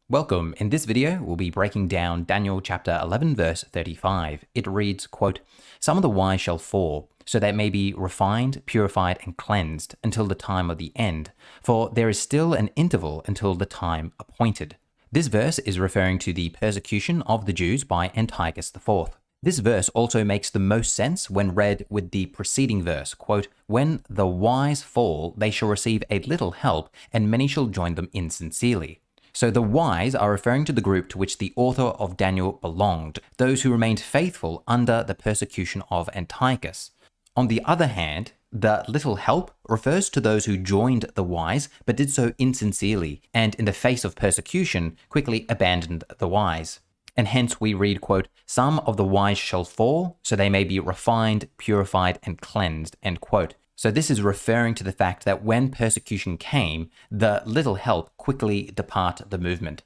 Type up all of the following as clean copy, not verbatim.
Welcome. In this video, we'll be breaking down Daniel chapter 11, verse 35. It reads, quote, "Some of the wise shall fall, so that may be refined, purified, and cleansed until the time of the end. For there is still an interval until the time appointed." This verse is referring to the persecution of the Jews by Antiochus IV. This verse also makes the most sense when read with the preceding verse, quote, "When the wise fall, they shall receive a little help, and many shall join them insincerely." So the wise are referring to the group to which the author of Daniel belonged, those who remained faithful under the persecution of Antiochus. On the other hand, the little help refers to those who joined the wise but did so insincerely, and in the face of persecution quickly abandoned the wise. And hence we read, quote, "Some of the wise shall fall, so they may be refined, purified, and cleansed," end quote. So this is referring to the fact that when persecution came, the little help quickly departed the movement.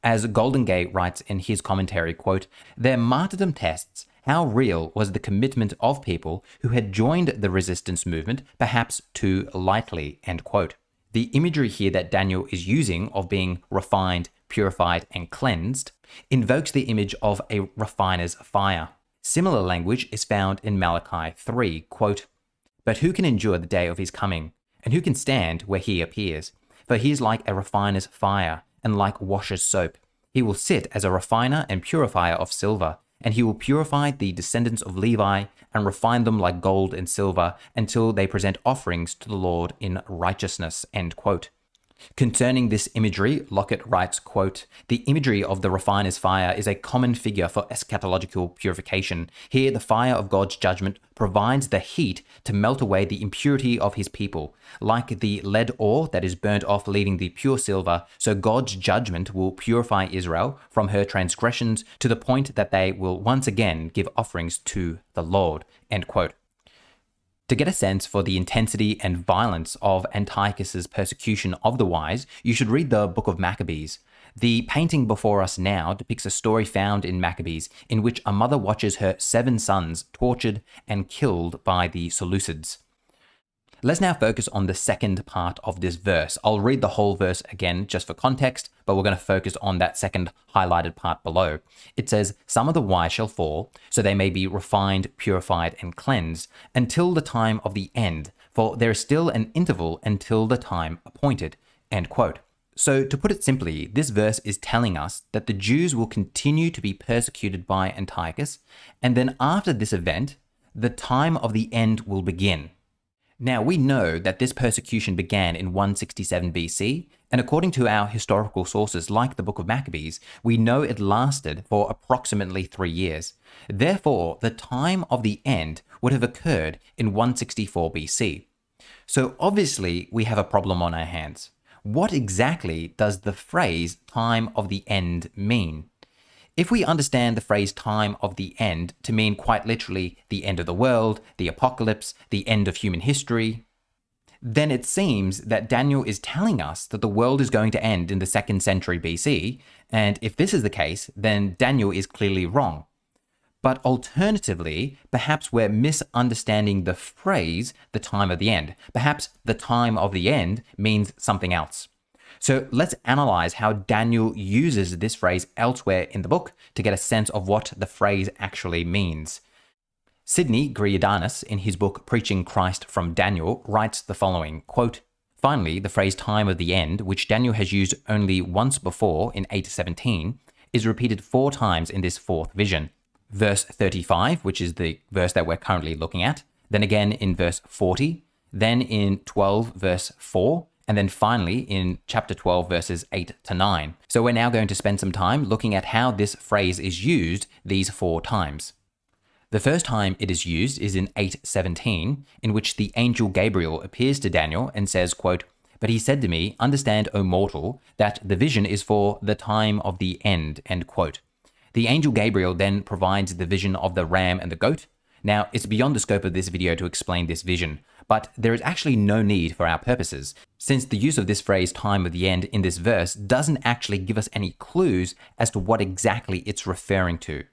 As Golden Gate writes in his commentary, quote, "Their martyrdom tests how real was the commitment of people who had joined the resistance movement, perhaps too lightly," end quote. The imagery here that Daniel is using of being refined, purified, and cleansed invokes the image of a refiner's fire. Similar language is found in Malachi 3, quote, "But who can endure the day of his coming? And who can stand where he appears? For he is like a refiner's fire, and like washer's soap. He will sit as a refiner and purifier of silver, and he will purify the descendants of Levi, and refine them like gold and silver, until they present offerings to the Lord in righteousness," end quote. Concerning this imagery, Lockett writes, quote, "The imagery of the refiner's fire is a common figure for eschatological purification. Here, the fire of God's judgment provides the heat to melt away the impurity of his people. Like the lead ore that is burnt off, leaving the pure silver, so God's judgment will purify Israel from her transgressions to the point that they will once again give offerings to the Lord," end quote. To get a sense for the intensity and violence of Antiochus's persecution of the wise, you should read the Book of Maccabees. The painting before us now depicts a story found in Maccabees in which a mother watches her 7 sons tortured and killed by the Seleucids. Let's now focus on the second part of this verse. I'll read the whole verse again just for context, but we're going to focus on that second highlighted part below. It says, "Some of the wise shall fall, so they may be refined, purified, and cleansed, until the time of the end, for there is still an interval until the time appointed," end quote. So to put it simply, this verse is telling us that the Jews will continue to be persecuted by Antiochus, and then after this event, the time of the end will begin. Now, we know that this persecution began in 167 BC, and according to our historical sources like the Book of Maccabees, we know it lasted for approximately 3 years. Therefore, the time of the end would have occurred in 164 BC. So obviously, we have a problem on our hands. What exactly does the phrase "time of the end" mean? If we understand the phrase "time of the end" to mean quite literally the end of the world, the apocalypse, the end of human history, then it seems that Daniel is telling us that the world is going to end in the 2nd century BC, and if this is the case, then Daniel is clearly wrong. But alternatively, perhaps we're misunderstanding the phrase "the time of the end." Perhaps the time of the end means something else. So let's analyze how Daniel uses this phrase elsewhere in the book to get a sense of what the phrase actually means. Sidney Greidanus, in his book Preaching Christ from Daniel, writes the following, quote, "Finally, the phrase "time of the end," which Daniel has used only once before in 8:17, is repeated 4 times in this 4th vision. Verse 35, which is the verse that we're currently looking at, then again in verse 40, then in 12 verse 4, and then finally in chapter 12 verses 8 to 9. So we're now going to spend some time looking at how this phrase is used these 4 times. The first time it is used is in 8:17, in which the angel Gabriel appears to Daniel and says, quote, "But he said to me, understand, O mortal, that the vision is for the time of the end," end quote. The angel Gabriel then provides the vision of the ram and the goat. Now, it's beyond the scope of this video to explain this vision, but there is actually no need for our purposes, since the use of this phrase "time of the end" in this verse doesn't actually give us any clues as to what exactly it's referring to.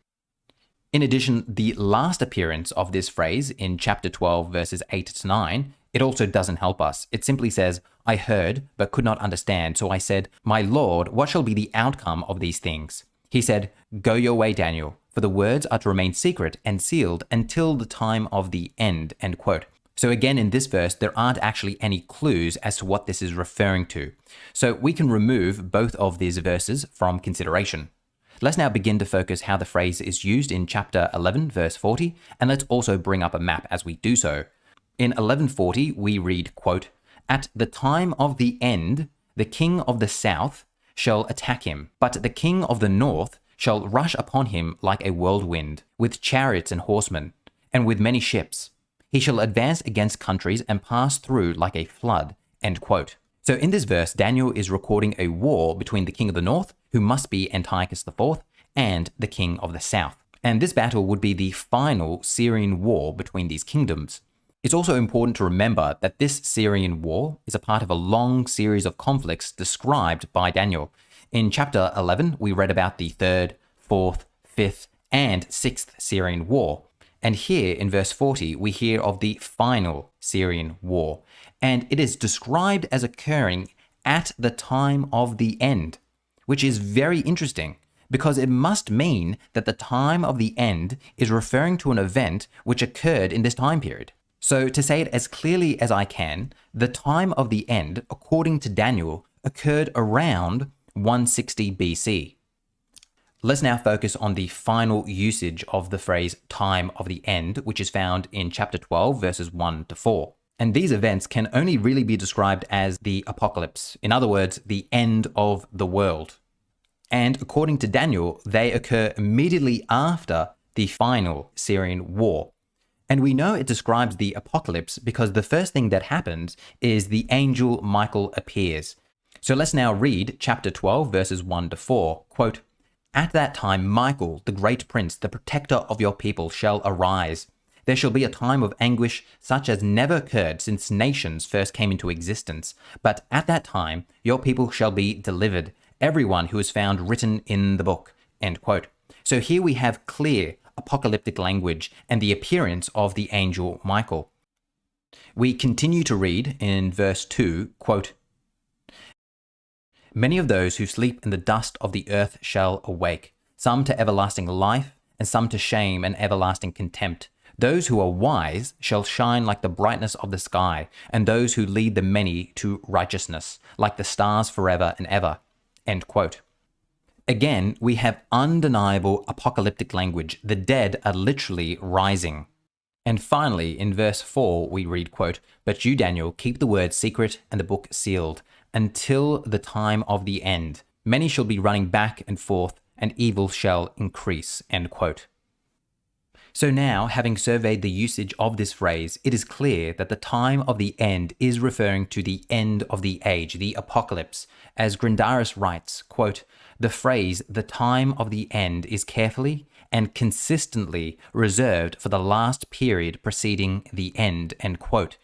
In addition, the last appearance of this phrase in chapter 12 verses 8 to 9 It also doesn't help us. It simply says, I heard, but could not understand. So I said, My Lord, what shall be the outcome of these things? He said, Go your way, Daniel, for the words are to remain secret and sealed until the time of the end. End quote. So again, in this verse, there aren't actually any clues as to what this is referring to. So we can remove both of these verses from consideration. Let's now begin to focus how the phrase is used in chapter 11, verse 40, and let's also bring up a map as we do so. In 1140, we read, quote, At the time of the end, the king of the south shall attack him, but the king of the north shall rush upon him like a whirlwind, with chariots and horsemen, and with many ships. He shall advance against countries and pass through like a flood. End quote. So in this verse, Daniel is recording a war between the king of the north, who must be Antiochus IV, and the king of the south. And this battle would be the final Syrian war between these kingdoms. It's also important to remember that this Syrian war is a part of a long series of conflicts described by Daniel. In chapter 11, we read about the 3rd, 4th, 5th, and 6th Syrian war. And here in verse 40, we hear of the final Syrian war. And it is described as occurring at the time of the end, which is very interesting because it must mean that the time of the end is referring to an event which occurred in this time period. So to say it as clearly as I can, the time of the end, according to Daniel, occurred around 160 BC. Let's now focus on the final usage of the phrase time of the end, which is found in chapter 12, verses 1 to 4. And these events can only really be described as the apocalypse. In other words, the end of the world. And according to Daniel, they occur immediately after the final Syrian war. And we know it describes the apocalypse because the first thing that happens is the angel Michael appears. So let's now read chapter 12, verses 1 to 4. Quote, At that time, Michael, the great prince, the protector of your people, shall arise. There shall be a time of anguish such as never occurred since nations first came into existence. But at that time, your people shall be delivered, everyone who is found written in the book. End quote. So here we have clear apocalyptic language and the appearance of the angel Michael. We continue to read in verse 2, quote, Many of those who sleep in the dust of the earth shall awake, some to everlasting life, and some to shame and everlasting contempt. Those who are wise shall shine like the brightness of the sky, and those who lead the many to righteousness, like the stars forever and ever. End quote. Again, we have undeniable apocalyptic language. The dead are literally rising. And finally, in verse 4, we read, quote, But you, Daniel, keep the word secret and the book sealed until the time of the end. Many shall be running back and forth, and evil shall increase. End quote. So now, having surveyed the usage of this phrase, it is clear that the time of the end is referring to the end of the age, the apocalypse. As Grindaris writes, quote, The phrase, the time of the end, is carefully and consistently reserved for the last period preceding the end, end quote.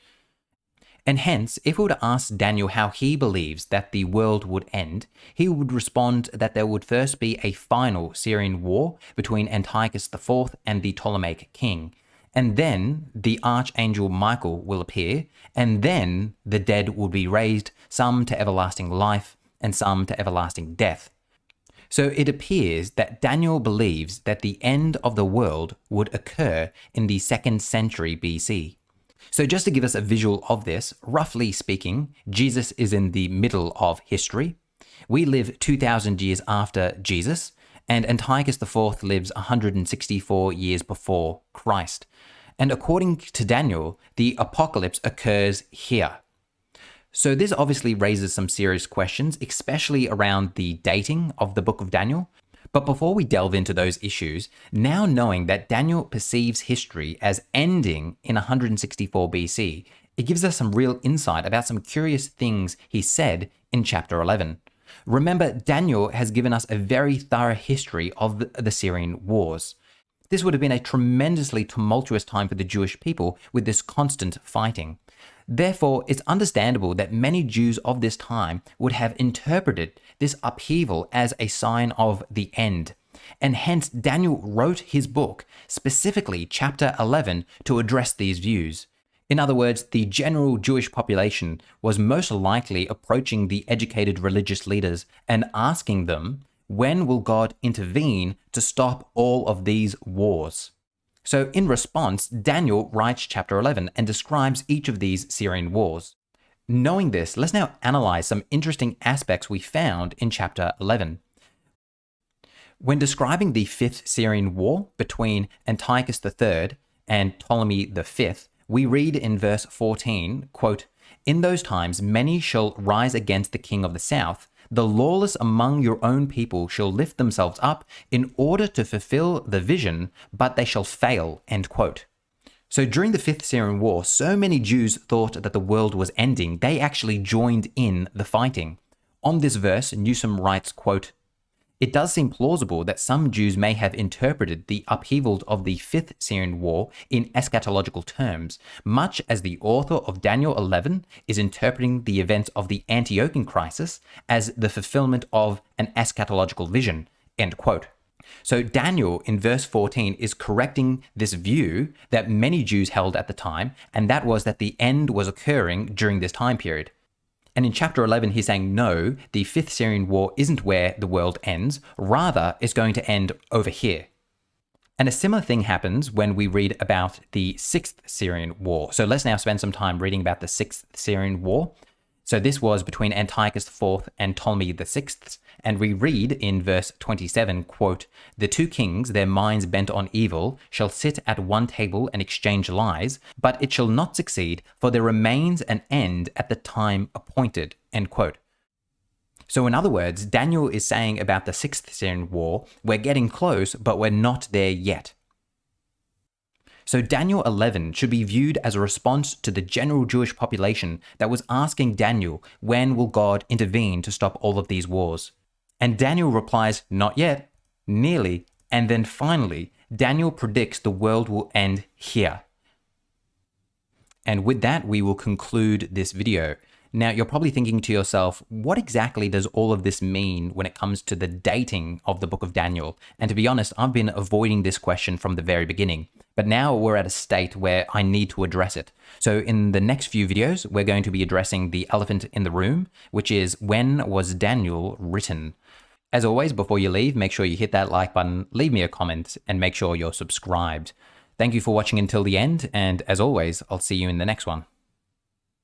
And hence, if we were to ask Daniel how he believes that the world would end, he would respond that there would first be a final Syrian war between Antiochus IV and the Ptolemaic king, and then the archangel Michael will appear, and then the dead will be raised, some to everlasting life and some to everlasting death. So it appears that Daniel believes that the end of the world would occur in the 2nd century BC. So just to give us a visual of this, roughly speaking, Jesus is in the middle of history. We live 2,000 years after Jesus, and Antiochus IV lives 164 years before Christ. And according to Daniel, the apocalypse occurs here. So this obviously raises some serious questions, especially around the dating of the book of Daniel. But before we delve into those issues, now knowing that Daniel perceives history as ending in 164 BC, it gives us some real insight about some curious things he said in chapter 11. Remember, Daniel has given us a very thorough history of the Syrian wars. This would have been a tremendously tumultuous time for the Jewish people with this constant fighting. Therefore, it's understandable that many Jews of this time would have interpreted this upheaval as a sign of the end. And hence, Daniel wrote his book, specifically chapter 11, to address these views. In other words, the general Jewish population was most likely approaching the educated religious leaders and asking them, when will God intervene to stop all of these wars? So in response, Daniel writes chapter 11 and describes each of these Syrian wars. Knowing this, let's now analyze some interesting aspects we found in chapter 11. When describing the Fifth Syrian War between Antiochus III and Ptolemy V, we read in verse 14, quote, "In those times many shall rise against the king of the south. The lawless among your own people shall lift themselves up in order to fulfill the vision, but they shall fail," end quote. So during the Fifth Syrian War, so many Jews thought that the world was ending, they actually joined in the fighting. On this verse, Newsom writes, quote, "It does seem plausible that some Jews may have interpreted the upheaval of the Fifth Syrian War in eschatological terms, much as the author of Daniel 11 is interpreting the events of the Antiochian crisis as the fulfillment of an eschatological vision," end quote. So Daniel in verse 14 is correcting this view that many Jews held at the time, and that was that the end was occurring during this time period. And in chapter 11, he's saying, no, the Fifth Syrian War isn't where the world ends, rather it's going to end over here. And a similar thing happens when we read about the Sixth Syrian War. So let's now spend some time reading about the Sixth Syrian War. So this was between Antiochus IV and Ptolemy VI, and we read in verse 27, quote, "The two kings, their minds bent on evil, shall sit at one table and exchange lies, but it shall not succeed, for there remains an end at the time appointed," end quote. So in other words, Daniel is saying about the Sixth Syrian War, we're getting close, but we're not there yet. So Daniel 11 should be viewed as a response to the general Jewish population that was asking Daniel, when will God intervene to stop all of these wars? And Daniel replies, not yet, nearly, and then finally, Daniel predicts the world will end here. And with that, we will conclude this video. Now, you're probably thinking to yourself, what exactly does all of this mean when it comes to the dating of the book of Daniel? And to be honest, I've been avoiding this question from the very beginning. But now we're at a state where I need to address it. So in the next few videos, we're going to be addressing the elephant in the room, which is, when was Daniel written? As always, before you leave, make sure you hit that like button, leave me a comment, and make sure you're subscribed. Thank you for watching until the end, and as always, I'll see you in the next one.